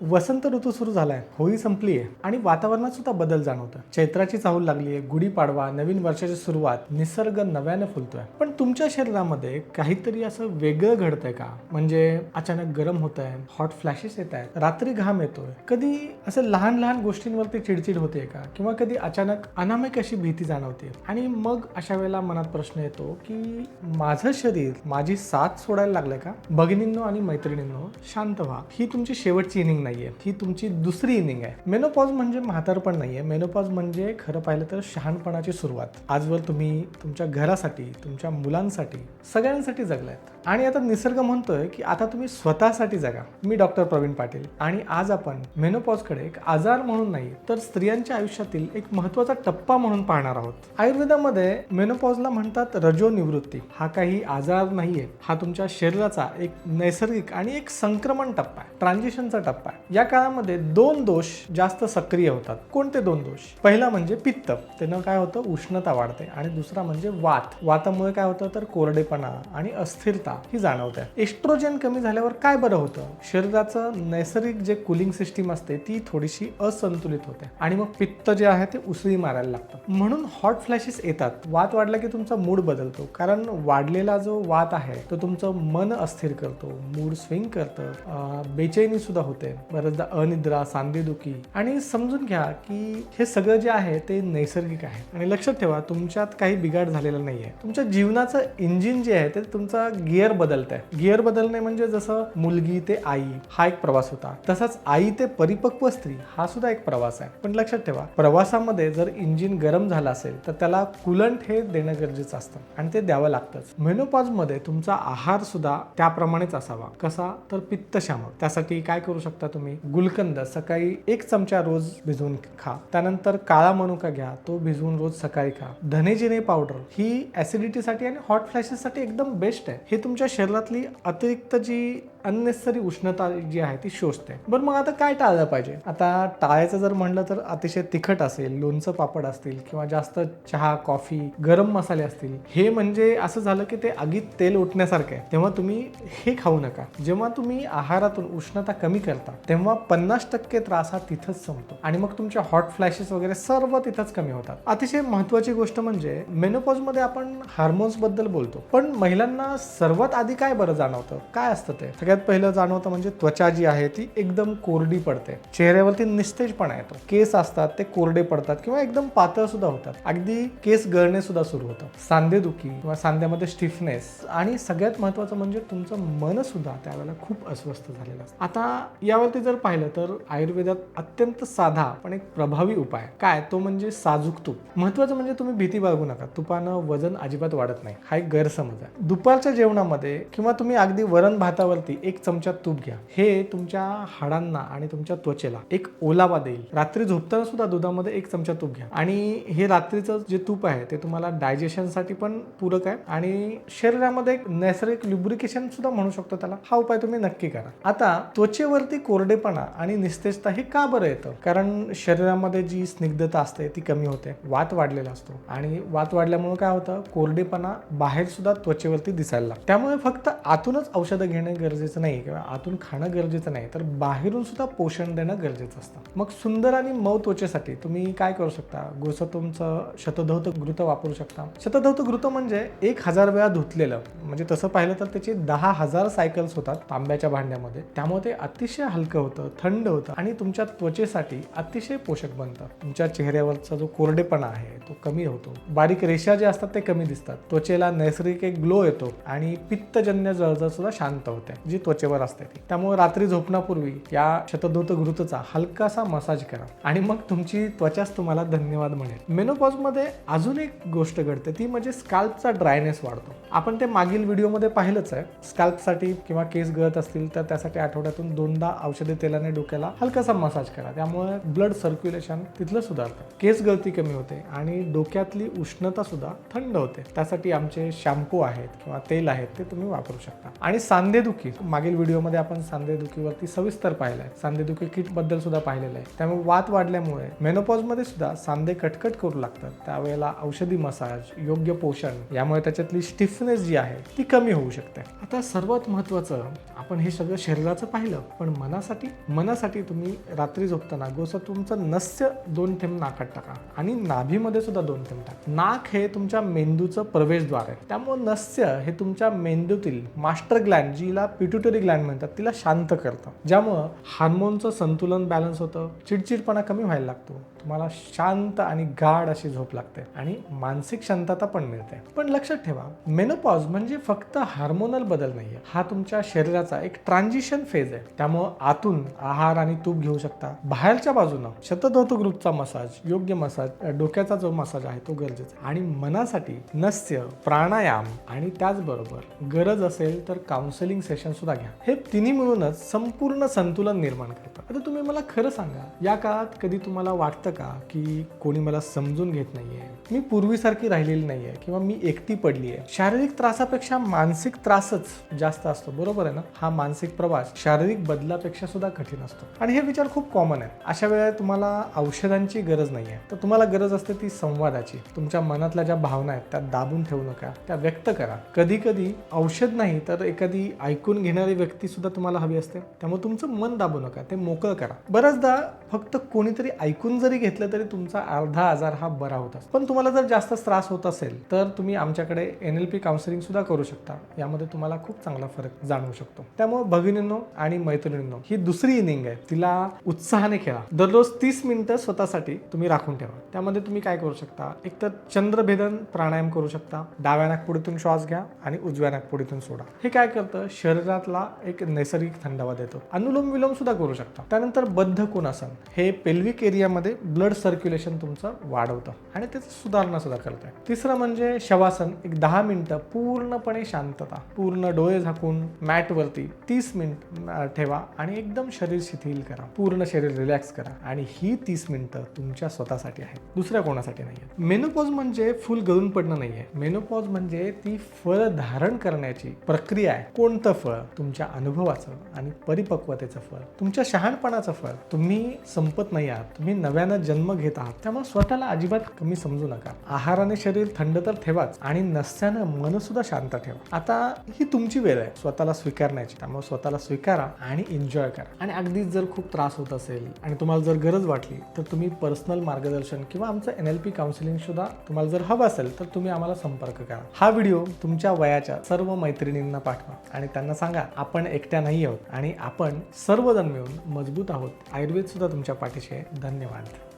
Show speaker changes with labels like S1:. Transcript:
S1: वसंत ऋतू सुरू झालाय, होळी संपली आहे आणि वातावरणात सुद्धा बदल जाणवतोय. चैत्राची चाहूल लागली आहे, गुढीपाडवा, नवीन वर्षाची सुरुवात, निसर्ग नव्याने फुलतोय. पण तुमच्या शरीरामध्ये काहीतरी असं वेगळं घडतंय का? म्हणजे अचानक गरम होतंय, हॉट फ्लॅशेस येत आहेत, रात्री घाम येतोय, कधी असं लहान लहान गोष्टींवरती चिडचिड होते का? किंवा कधी अचानक अनामिक अशी भीती जाणवते. आणि मग अशा वेळेला मनात प्रश्न येतो की माझं शरीर माझी साथ सोडायला लागलंय का? भगिनींनो आणि मैत्रिणींनो, शांत व्हा. ही तुमची शेवटची इनिंग नाहीये, ही तुमची दुसरी इनिंग आहे. मेनोपॉज म्हणजे म्हातारपण नाहीये. मेनोपॉज म्हणजे खरं पाहिलं तर शहाणपणाची सुरुवात. आजवर तुम्ही तुमच्या घरासाठी, तुमच्या मुलांसाठी, सगळ्यांसाठी जगलायत आणि आता निसर्ग म्हणतोय की आता तुम्ही स्वतःसाठी जगा. मी डॉक्टर प्रवीण पाटील आणि आज आपण मेनोपॉजकडे एक आजार म्हणून नाही तर स्त्रियांच्या आयुष्यातील एक महत्त्वाचा टप्पा म्हणून पाहणार आहोत. आयुर्वेदामध्ये मेनोपॉजला म्हणतात रजो निवृत्ती. हा काही आजार नाहीये, हा तुमच्या शरीराचा एक नैसर्गिक आणि एक संक्रमण टप्पा आहे, ट्रान्झिशनचा टप्पा आहे. या काळामध्ये दोन दोष जास्त सक्रिय होतात. कोणते दोन दोष? पहिला म्हणजे पित्त, त्यानं काय होतं, उष्णता वाढते. आणि दुसरा म्हणजे वात. वातामुळे काय होतं तर कोरडेपणा आणि अस्थिरता ही जाणवते. एस्ट्रोजन कमी झाल्यावर काय बरं होतं, शरीराचं नैसर्गिक जे कुलिंग सिस्टीम असते ती थोडीशी असंतुलित होते आणि मग पित्त जे आहे ते उसळी मारायला लागतं. म्हणून हॉट फ्लॅशेस येतात. वात वाढला की तुमचा मूड बदलतो, कारण वाढलेला जो वात आहे तो तुमचं मन अस्थिर करतो, मूड स्विंग करतं, बेचैनी सुद्धा होते, बऱ्याचदा अनिद्रा, सांधेदुखी. आणि समजून घ्या की हे सगळं जे आहे ते नैसर्गिक आहे. आणि लक्षात ठेवा, तुमच्यात काही बिघाड झालेला नाहीये. तुमच्या जीवनाचं इंजिन जे आहे ते तुमचा गिअर बदलत आहे. गिअर बदलणे म्हणजे जसं मुलगी ते आई हा एक प्रवास होता, तसाच आई ते परिपक्व स्त्री हा सुद्धा एक प्रवास आहे. पण लक्षात ठेवा, प्रवासामध्ये जर इंजिन गरम झालं असेल तर त्याला कुलंट हे देणं गरजेचं असतं आणि ते द्यावं लागतंच. मेनोपॉज मध्ये तुमचा आहार सुद्धा त्याप्रमाणेच असावा. कसा तर पित्तशामक. त्यासाठी काय करू शकता तुम्ही? गुलकंद सकाळी 1 चमचा रोज भिजवून खा. त्यानंतर काळा मनुका घ्या, तो भिजवून रोज सकाळी खा. धनेजिरे पावडर ही ऍसिडिटीसाठी आणि हॉट फ्लॅशेससाठी एकदम बेस्ट आहे. हे तुमच्या शरीरातली अतिरिक्त जी अननेसेसरी उष्णता जी आहे ती शोषते. बरं, मग आता काय टाळलं पाहिजे? आता टाळायचं जर म्हणलं तर अतिशय तिखट असेल, लोणचं पापड असतील किंवा जास्त चहा, कॉफी, गरम मसाले असतील, हे म्हणजे असं झालं की ते आगीत तेल ओतण्यासारखं आहे. तेव्हा तुम्ही हे खाऊ नका. जेव्हा तुम्ही आहारातून उष्णता कमी करता तेव्हा 50% त्रास हा तिथंच संपतो आणि मग तुमच्या हॉट फ्लॅशेस वगैरे सर्व तिथंच कमी होतात. अतिशय महत्त्वाची गोष्ट म्हणजे मेनोपॉज मध्ये आपण हार्मोन्स बद्दल बोलतो, पण महिलांना सर्वात आधी काय बरं जाणवतं? काय असतं ते? सगळ्यात पहिलं जाणवतं म्हणजे त्वचा जी आहे ती एकदम कोरडी पडते, चेहऱ्यावरती निस्तेजपणा येतो, केस असतात ते कोरडे पडतात किंवा एकदम पातळ सुद्धा होतात, अगदी केस गळणे सुद्धा सुरू होतं, सांधेदुखी किंवा सांध्यामध्ये स्टिफनेस आणि सगळ्यात महत्त्वाचं म्हणजे तुमचं मन सुद्धा त्यावेळेला खूप अस्वस्थ झालेलं असतं. आता यावरती जर पाहिलं तर आयुर्वेदात अत्यंत साधा पण एक प्रभावी उपाय काय, तो म्हणजे साजूक तूप. महत्त्वाचं म्हणजे तुम्ही भीती बाळगू नका, तुपानं वजन अजिबात वाढत नाही, हा एक गैरसमज आहे. दुपारच्या जेवणामध्ये किंवा तुम्ही अगदी वरण भातावरती 1 चमचा तूप घ्या. हे तुमच्या हाडांना आणि तुमच्या त्वचेला एक ओलावा देईल. रात्री झोपताना सुद्धा दुधामध्ये 1 चमचा तूप घ्या आणि हे रात्रीचं जे तूप आहे ते तुम्हाला डायजेशनसाठी पण पूरक आहे आणि शरीरामध्ये एक नैसर्गिक लुब्रिकेशन सुद्धा म्हणू शकतो त्याला. हा उपाय तुम्ही नक्की करा. आता त्वचेवरती कोरडेपणा आणि निस्तेजता हे का बरं येतं? कारण शरीरामध्ये जी स्निग्धता असते ती कमी होते, वात वाढलेला असतो आणि वात वाढल्यामुळे काय होतं, कोरडेपणा बाहेर सुद्धा त्वचेवरती दिसायला लागतो. त्यामुळे फक्त आतूनच औषधं घेणे गरजेचं नाही किंवा आतून खाणं गरजेचं नाही, तर बाहेरून सुद्धा पोषण देणं गरजेचं असतं. मग सुंदर आणि मऊ त्वचेसाठी तुम्ही काय करू शकता? गोसतोमचं शतधौत घृत वापरू शकता. शतधौत घृत म्हणजे 1000 वेळा धुतलेलं, म्हणजे तसं पाहिलं तर त्याचे 10,000 सायकल्स होतात तांब्याच्या भांड्यामध्ये. त्यामुळे ते अतिशय हलकं होतं, थंड होतं आणि तुमच्या त्वचेसाठी अतिशय पोषक बनतं. तुमच्या चेहऱ्यावरचा जो कोरडेपणा आहे तो कमी होतो, बारीक रेषा जे असतात ते कमी दिसतात, त्वचेला नैसर्गिक एक ग्लो येतो आणि पित्तजन्य जळजळ सुद्धा शांत होते जी त्वचेवर असते ती. त्यामुळे रात्री झोपण्यापूर्वी या शतधौत घृतचा हलकासा मसाज करा आणि मग तुमची त्वचाच तुम्हाला धन्यवाद म्हणेल. मेनोपॉज मध्ये अजून एक गोष्ट घडते, ती म्हणजे स्कॅल्पचा ड्रायनेस वाढतो. आपण ते मागील व्हिडिओमध्ये पाहिलंच आहे. स्कॅल्पसाठी किंवा केस गळत असतील तर त्यासाठी आठवड्यातून 2दा औषधी तेलाने डोक्याला हलकासा मसाज करा. त्यामुळे ब्लड सर्क्युलेशन तिथलं सुधारतं, केस गळती कमी होते आणि डोक्यातली उष्णता सुद्धा थंड होते. त्यासाठी आमचे शॅम्पू आहेत किंवा तेल आहेत ते तुम्ही वापरू शकता. आणि सांधेदुखी मागील व्हिडिओमध्ये आपण सांधेदुखीवरती सविस्तर पाहिलं आहे. सांधेदुखी किट बद्दल सुद्धा पाहिलेलं आहे. त्यामुळे वात वाढल्यामुळे मेनोपॉजमध्ये सुद्धा सांधे कटकट करू लागतात. त्यावेळेला औषधी मसाज, योग्य पोषण यामुळे त्याच्यातली स्टिफनेस जी आहे ती कमी होऊ शकते. आता सर्वात महत्त्वाचं, आपण हे सगळं शरीराचं पाहिलं, पण मनासाठी तुम्ही रात्री झोपताना गोसा तुमचं नस्य 2 थेंब नाकात टाका आणि नाभीमध्ये सुद्धा 2 थेंब टाका. नाक हे तुमच्या मेंदूचं प्रवेशद्वार आहे. त्यामुळे नस्य हे तुमच्या मेंदूतील मास्टर ग्लँड, जिला पिट्युटरी ग्लँड म्हणतात, तिला शांत करतं, ज्यामुळं हार्मोनचं संतुलन बॅलन्स होतं, चिडचिडपणा कमी व्हायला लागतो, तुम्हाला शांत आणि गाढ अशी झोप लागते आणि मानसिक शांतता पण मिळते. पण लक्षात ठेवा, मेनोपॉज म्हणजे फक्त हार्मोनल बदल नाहीये, हा तुमच्या शरीराचा एक ट्रान्झिशन फेज आहे. त्यामुळे आतून आहार आणि तूप घेऊ शकता, बाहेरच्या बाजूनं शतधौतग्रूपचा मसाज, योग्य मसाज, डोक्याचा जो मसाज आहे तो गरजेचा. आणि मनासाठी नस्य, प्राणायाम आणि त्याचबरोबर गरज असेल तर काउन्सिलिंग सेशन सुद्धा घ्या. हे तिन्ही मिळूनच संपूर्ण संतुलन निर्माण करतात. आता तुम्ही मला खरं सांगा, या काळात कधी तुम्हाला वाटतं का की कोणी मला समजून घेत नाहीये, मी पूर्वीसारखी राहिलेली नाहीये, किंवा मी एकटी पडली आहे? शारीरिक त्रासापेक्षा मानसिक त्रासच जास्त असतो, बरोबर आहे ना? हा मानसिक प्रवास शारीरिक बदलापेक्षा सुद्धा कठीण असतो आणि हे विचार खूप कॉमन आहे. अशा वेळेला तुम्हाला औषधांची गरज नाहीये, तर तुम्हाला गरज असते ती संवादाची. तुमच्या मनातल्या ज्या भावना आहेत त्या दाबून ठेवू नका, त्या व्यक्त करा. कधी कधी औषध नाही तर एखादी ऐकून घेणारी व्यक्ती सुद्धा तुम्हाला हवी असते. त्यामुळे तुमचं मन दाबू नका, ते मोकळं करा. बऱ्याचदा फक्त कोणीतरी ऐकून जरी घेतलं तरी तुमचा अर्धा आजार हा बरा होत असतो. पण तुम्हाला जर जास्त त्रास होत असेल तर तुम्ही आमच्याकडे NLP काउन्सिलिंग सुद्धा करू शकता. यामध्ये तुम्हाला खूप चांगला फरक जाणवू शकतो. त्यामुळे भगिनींनो आणि मैत्रिणींनो, ही दुसरी इनिंग आहे, तिला उत्साहाने खेळा. दररोज 30 मिनिटं स्वतःसाठी तुम्ही राखून ठेवा. त्यामध्ये तुम्ही काय करू शकता, एकतर चंद्रभेदन प्राणायाम करू शकता. डाव्या नाकपुडीतून श्वास घ्या आणि उजव्या नाकपुडीतून सोडा. हे काय करतं, शरीरातला एक नैसर्गिक थंडावा देतो. अनुलोम विलोम सुद्धा करू शकता. त्यानंतर बद्ध कोणासन, हे पेल्विक एरियामध्ये ब्लड सर्क्युलेशन तुमचं वाढवतं आणि त्याची सुधारणा सुद्धा करतं. तिसरं म्हणजे शवासन, एक 10 मिनिटं पूर्णपणे शांतता, पूर्ण डोळे झाकून मॅटवरती 30 मिनिट ठेवा आणि एकदम शरीर शिथिल करा, पूर्ण शरीर रिलॅक्स करा. आणि ही 30 मिनिटं तुमच्या स्वतःसाठी आहे, दुसऱ्या कोणासाठी नाही. मेनोपॉज म्हणजे फुल गळून पडणं नाहीये. मेनोपॉज म्हणजे ती फळ धारण करण्याची प्रक्रिया आहे. कोणतं फळ? तुमच्या अनुभवाचं आणि परिपक्वतेचं फळ, तुमच्या शहाणपणाचं फळ. तुम्ही संपत नाही आहात, तुम्ही नव्यानं जन्म घेत आहात. त्यामुळे स्वतःला अजिबात कमी समजू नका. आहाराने शरीर थंड तर ठेवाच आणि नसत्यानं मन सुद्धा शांत ठेवा. आता ही तुमची वेळ आहे स्वतःला स्वीकारण्याची. त्यामुळे स्वतःला स्वीकारा आणि एन्जॉय करा. आणि अगदीच जर खूप त्रास होत असेल आणि तुम्हाला जर गरज वाटली तर तुम्ही पर्सनल मार्गदर्शन किंवा आमचं NLP काउन्सिलिंग सुद्धा तुम्हाला जर हवं असेल तर तुम्ही आम्हाला संपर्क करा. हा व्हिडिओ तुमच्या वयाच्या सर्व मैत्रिणींना पाठवा आणि त्यांना सांगा, आपण एकट्या नाही आहोत आणि आपण सर्वजण मिळून मजबूत आहोत. आयुर्वेद सुद्धा तुमच्या पाठीशी आहे. धन्यवाद.